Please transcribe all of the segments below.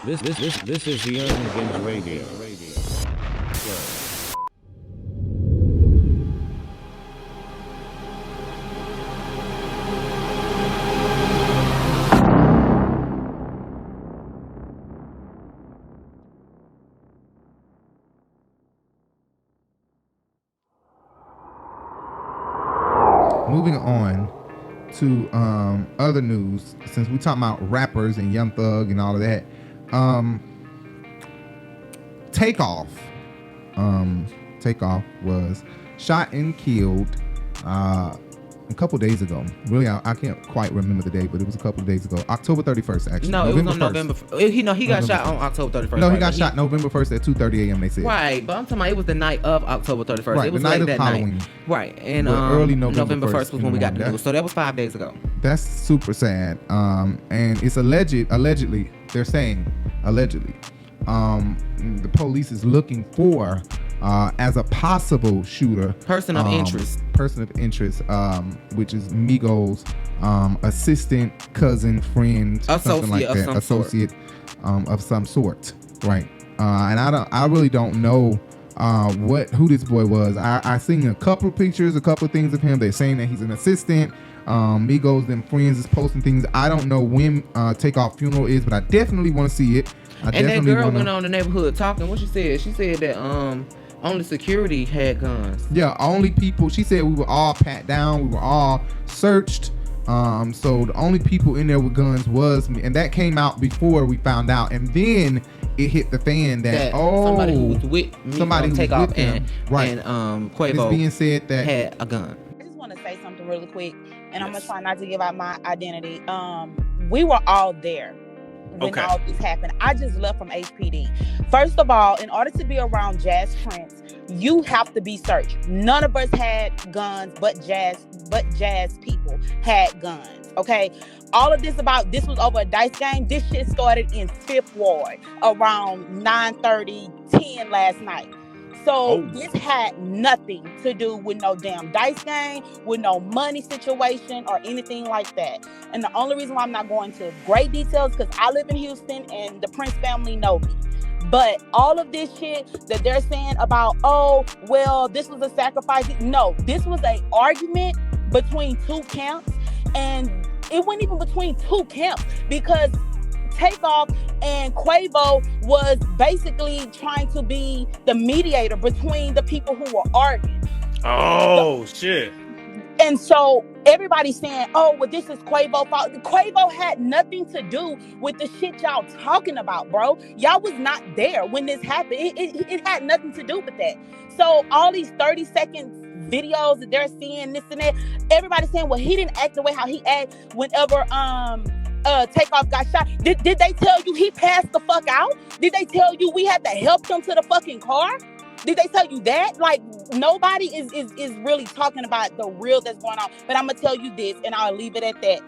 This is the Young Radio. Moving on to other news, since we talking about rappers and Young Thug and all of that. Takeoff. Takeoff was shot and killed a couple days ago. Really, I can't quite remember the date, but it was a couple of days ago. October 31st, actually. No, November it was on 1st. November. He got shot on October 31st. No, he got shot November 1st at 2:30 a.m. They said. Right, but I'm talking about it was the night of October 31st. Right, it was the night late of that Halloween. night. Right, and early November 1st was when we got the morning. news. So that was 5 days ago. That's super sad. And it's allegedly, they're saying, the police is looking for, as a possible shooter. Person of interest, which is Migos, assistant, cousin, friend, something like that. Associate of some sort. Right. And I really don't know who this boy was. I seen a couple of pictures, a couple of things of him. They're saying that he's an assistant. Migos, them friends is posting things. I don't know when Takeoff funeral is, but I definitely want to see it. And that girl went on the neighborhood talking. What she said? She said that only security had guns. Yeah, only people. She said we were all pat down. We were all searched. So the only people in there with guns was me, and that came out before we found out. And then it hit the fan that somebody who was with me, somebody Takeoff and Quavo it's being said that had a gun. I just want to say something really quick, and I'm gonna try not to give out my identity. We were all there when all this happened. I just left from HPD. First of all, in order to be around Jazz Prince, you have to be searched. None of us had guns, but Jazz people had guns. Okay, all of this was over a dice game. This shit started in 5th Ward around 9:30, 10 last night. So this had nothing to do with no damn dice game, with no money situation or anything like that. And the only reason why I'm not going to great details because I live in Houston and the Prince family know me. But all of this shit that they're saying about, this was a sacrifice. No, this was an argument between two camps. And it wasn't even between two camps because Takeoff and Quavo was basically trying to be the mediator between the people who were arguing. Shit. And so everybody's saying, this is Quavo's fault. Quavo had nothing to do with the shit y'all talking about, bro. Y'all was not there when this happened. It had nothing to do with that. So all these 30-second videos that they're seeing, this and that, everybody's saying, well, he didn't act the way how he acted whenever Takeoff got shot. Did they tell you he passed the fuck out? Did they tell you we had to help him to the fucking car? Did they tell you that? Like, nobody is really talking about the real that's going on. But I'm going to tell you this, and I'll leave it at that.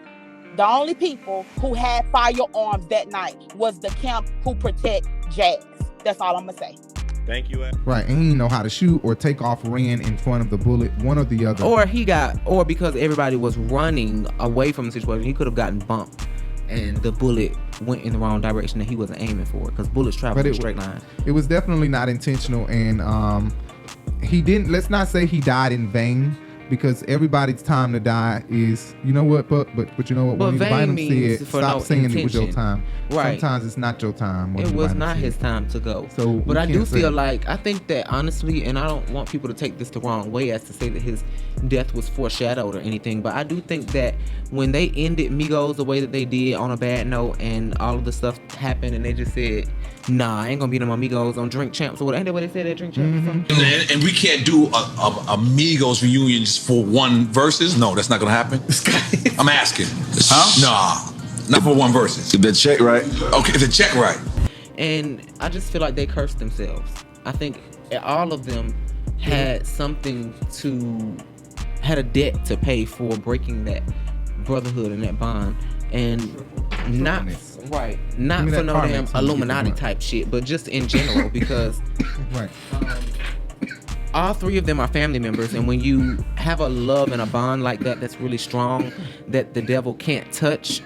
The only people who had firearms that night was the camp who protect Jazz. That's all I'm going to say. Thank you. Right, and he didn't know how to shoot or Takeoff ran in front of the bullet, one or the other. Or because everybody was running away from the situation, he could have gotten bumped. And the bullet went in the wrong direction that he wasn't aiming for because bullets travel in a straight line. It was definitely not intentional, and he didn't. Let's not say he died in vain because everybody's time to die is, you know what? But you know what? But when vain Bynum said, "Stop saying it was your intention." time." Right. Sometimes it's not your time. It was not his time to go. So, but I do feel like I think that honestly, and I don't want people to take this the wrong way as to say that his death was foreshadowed or anything. But I do think that when they ended Migos the way that they did on a bad note, and all of the stuff happened, and they just said, "Nah, I ain't gonna beat them on Migos on Drink Champs," or what? Ain't that what they said at Drink Champs? Mm-hmm. And we can't do a Migos reunion just for one verses. No, that's not gonna happen. I'm asking. Nah. Not for one verses. If the check right. Okay, if the check right. And I just feel like they cursed themselves. I think all of them had had a debt to pay for breaking that brotherhood and that bond. And not for no damn Illuminati type shit, but just in general because right. All three of them are family members, and when you have a love and a bond like that that's really strong, that the devil can't touch,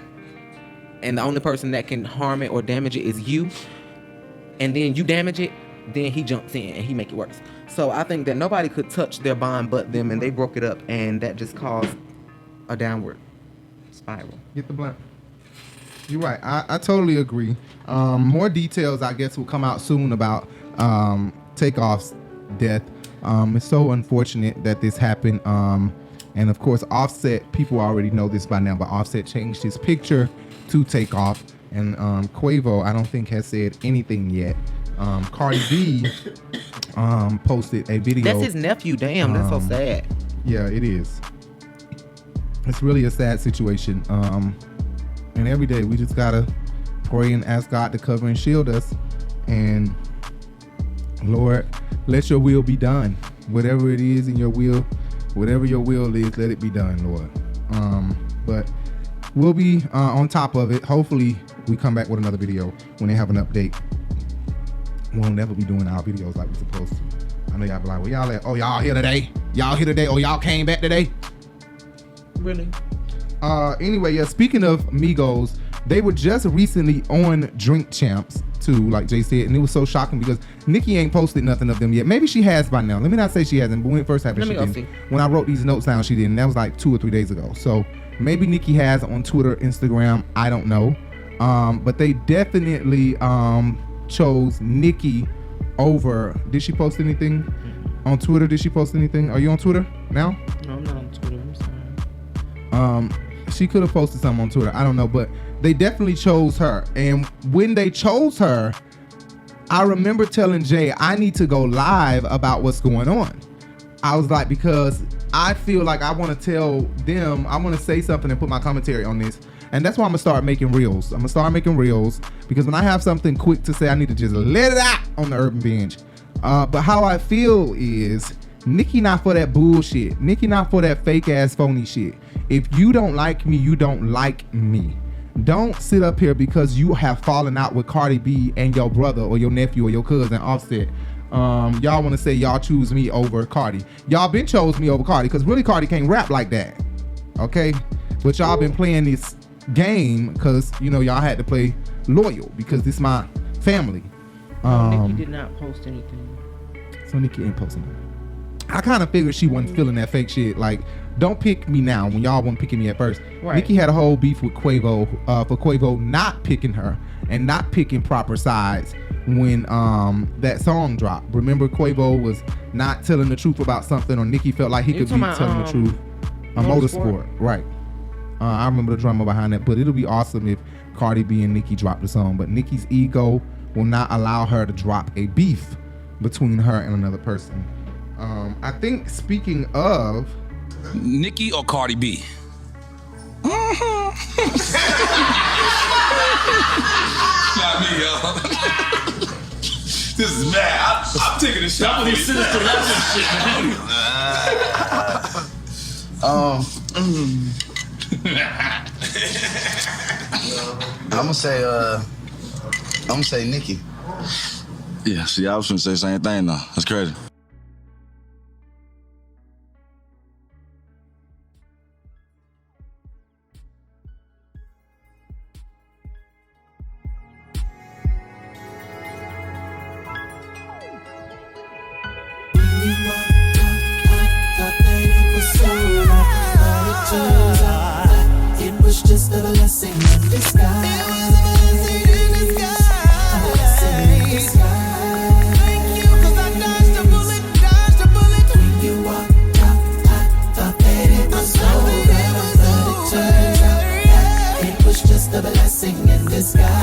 and the only person that can harm it or damage it is you, and then you damage it, then he jumps in and he make it worse. So I think that nobody could touch their bond but them, and they broke it up, and that just caused a downward spiral. Get the blunt. You're right. I totally agree. More details, I guess, will come out soon about Takeoff's death. It's so unfortunate that this happened. And of course, Offset, people already know this by now, but Offset changed his picture to Takeoff. And Quavo, I don't think has said anything yet. Cardi B posted a video. That's his nephew. Damn, that's so sad. Yeah, it is. It's really a sad situation. And every day we just gotta pray and ask God to cover and shield us. And Lord, let your will be done. Whatever it is in your will, whatever your will is, let it be done, Lord. But we'll be on top of it. Hopefully we come back with another video when they have an update. We'll never be doing our videos like we're supposed to. I know y'all be like, well, y'all at, oh, y'all here today? Y'all here today? Oh, y'all came back today? Really? Anyway, yeah, speaking of Migos, they were just recently on Drink Champs too, like Jay said, and it was so shocking because Nicki ain't posted nothing of them yet. Maybe she has by now. Let me not say she hasn't, but when it first happened, she didn't. When I wrote these notes down, she didn't. That was like 2 or 3 days ago. So maybe Nicki has on Twitter, Instagram, I don't know. But they definitely chose Nicki over. Did she post anything on Twitter? Did she post anything? Are you on Twitter now? No, I'm not on Twitter. I'm sorry. She could have posted something on Twitter. I don't know, but they definitely chose her. And when they chose her, I remember telling Jay, I need to go live about what's going on. I was like, because I feel like I want to tell them, I want to say something and put my commentary on this. And that's why I'm going to start making reels. I'm going to start making reels because when I have something quick to say, I need to just let it out on the Urban Binge. But how I feel is Nicki not for that bullshit. Nicki not for that fake ass phony shit. If you don't like me, you don't like me. Don't sit up here because you have fallen out with Cardi B and your brother or your nephew or your cousin Offset. Y'all want to say y'all choose me over Cardi. Y'all been chose me over Cardi because really Cardi can't rap like that. Okay? But y'all been playing this game because, you know, y'all had to play loyal because this my family. Nicki did not post anything. So Nicki ain't posting nothing. I kind of figured she wasn't feeling that fake shit. Like, don't pick me now when y'all weren't picking me at first. Right. Nicki had a whole beef with Quavo for Quavo not picking her and not picking proper sides when that song dropped. Remember, Quavo was not telling the truth about something, or Nicki felt like he could be telling the truth. Motorsport, right? I remember the drama behind that. But it'll be awesome if Cardi B and Nicki drop the song. But Nicki's ego will not allow her to drop a beef between her and another person. I think speaking of Nicki or Cardi B? Not me, yo. This is mad. I'm taking a shot. That was sinister shit, I'm gonna say Nicki. Yeah, see, I was gonna say the same thing though. That's crazy. It was just a blessing in disguise. Thank you, 'cause I dodged a bullet. When you walked out, I thought that it was over, but it turned out it was just a blessing in disguise.